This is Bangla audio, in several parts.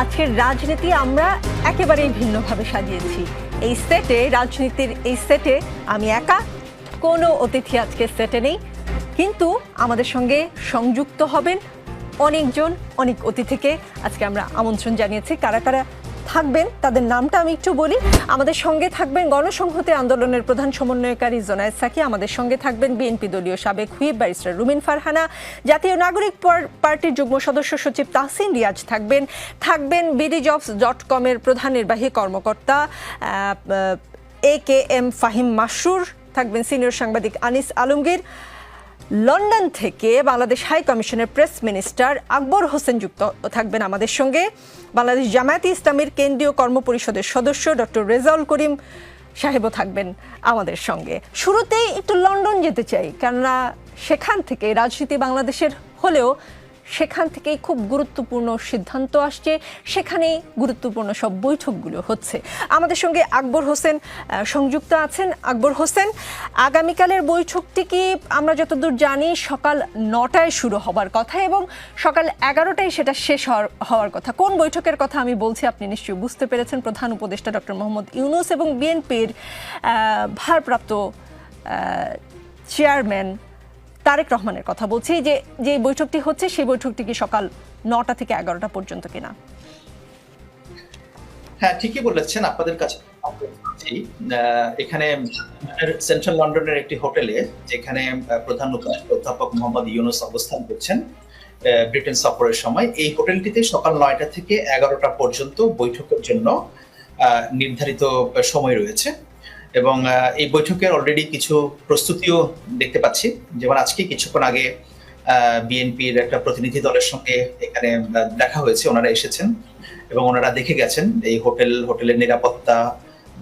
আজকের রাজনীতি আমরা একেবারেই ভিন্নভাবে সাজিয়েছি। এই সেটে, রাজনীতির এই সেটে আমি একা, কোনো অতিথি আজকে সেটে নেই, কিন্তু আমাদের সঙ্গে সংযুক্ত হবেন অনেকজন, অনেক অতিথিকে আজকে আমরা আমন্ত্রণ জানিয়েছি। কারা কারা থাকবেন তাদের নামটা আমি একটু বলি। আমাদের সঙ্গে থাকবেন গণসংহতি আন্দোলনের প্রধান সমন্বয়কারী জোনায়েদ সাকি, আমাদের সঙ্গে থাকবেন বিএনপি দলীয় সাবেক হুইপ ব্যারিস্টার রুমিন ফারহানা, জাতীয় নাগরিক পার্টির যুগ্ম সদস্য সচিব তাহসিন রিয়াজ থাকবেন BDjobs.com এর প্রধান নির্বাহী কর্মকর্তা AKM ফাহিম মাসরুর, থাকবেন সিনিয়র সাংবাদিক আনিস আলমগীর, লন্ডন থেকে বাংলাদেশ হাই কমিশনের প্রেস মিনিস্টার আকবর হোসেন যুক্ত থাকবেন আমাদের সঙ্গে, বাংলাদেশ জামায়াতে ইসলামীর কেন্দ্রীয় কর্মপরিষদের সদস্য ডক্টর রেজাউল করিম সাহেবও থাকবেন আমাদের সঙ্গে। শুরুতেই একটু লন্ডন যেতে চাই, কেননা সেখান থেকে রাজনীতি বাংলাদেশের হলেও সেখান থেকেই খুব গুরুত্বপূর্ণ সিদ্ধান্ত আসছে, সেখানেই গুরুত্বপূর্ণ সব বৈঠকগুলো হচ্ছে। আমাদের সঙ্গে আকবর হোসেন সংযুক্ত আছেন। আকবর হোসেন, আগামীকালের বৈঠকটি কি আমরা যতদূর জানি সকাল 9টায় শুরু হবার কথা এবং সকাল 11টায় সেটা শেষ হওয়ার কথা। কোন বৈঠকের কথা আমি বলছি আপনি নিশ্চয়ই বুঝতে পেরেছেন। প্রধান উপদেষ্টা ডক্টর মোহাম্মদ ইউনূস এবং বিএনপির ভারপ্রাপ্ত চেয়ারম্যান তারেক রহমানের কথা বলছি। যে বৈঠকটি হচ্ছে সেই বৈঠকটি কি সকাল 9টা থেকে 11টা পর্যন্ত কিনা? হ্যাঁ, ঠিকই বলেছেন। আপনাদের কাছে এখানে সেন্ট্রাল লন্ডনের একটি হোটেলে, যেখানে প্রধান অধ্যাপক মোহাম্মদ ইউনূস অবস্থান করছেন ব্রিটেন সফরের সময়, এই হোটেলটিতে সকাল 9টা থেকে 11টা পর্যন্ত বৈঠকের জন্য নির্ধারিত সময় রয়েছে এবং এই বৈঠকের অলরেডি কিছু প্রস্তুতিও দেখতে পাচ্ছি। যেমন আজকে কিছুক্ষণ আগে বিএনপির একটা প্রতিনিধি দলের সঙ্গে এখানে দেখা হয়েছে, ওনারা এসেছেন এবং ওনারা দেখে গেছেন এই হোটেলের নিরাপত্তা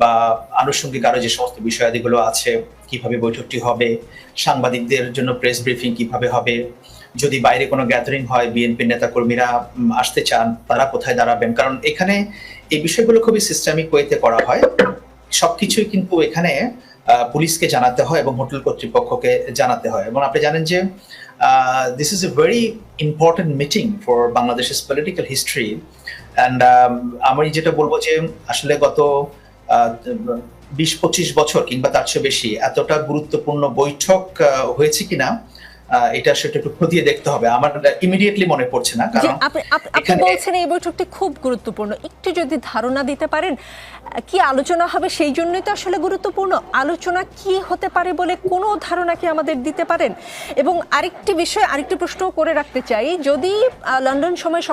বা আনুষঙ্গিক আরো যে সমস্ত বিষয়াদিগুলো আছে, কিভাবে বৈঠকটি হবে, সাংবাদিকদের জন্য প্রেস ব্রিফিং কিভাবে হবে, যদি বাইরে কোনো গ্যাদারিং হয়, বিএনপির নেতাকর্মীরা আসতে চান, তারা কোথায় দাঁড়াবেন। কারণ এখানে এই বিষয়গুলো খুবই সিস্টেমিক ওয়েতে করা হয়। সবকিছুই কিন্তু এখানে পুলিশকে জানাতে হয় এবং হোটেল কর্তৃপক্ষকে জানাতে হয়। এবং আপনি জানেন যে this is a very important meeting for বাংলাদেশের পলিটিক্যাল হিস্ট্রি। অ্যান্ড আমি যেটা বলবো যে আসলে গত 20-25 বছর কিংবা তার চেয়ে বেশি এতটা গুরুত্বপূর্ণ বৈঠক হয়েছে কিনা এটা সেটা একটু খতিয়ে দেখতে হবে। আমার ইমিডিয়েটলি মনে পড়ছে না, কারণ আপনি বলছেন এই বৈঠকটি খুব গুরুত্বপূর্ণ। একটু যদি ধারণা দিতে পারেন কি আলোচনা হবে? সেই জন্যই তো আসলে গুরুত্বপূর্ণ। আলোচনা কি হতে পারে বলে কোনো ধারণা কি আমাদের দিতে পারেন? এবং আরেকটি প্রশ্ন করে রাখতে চাই, যদি লন্ডন সময়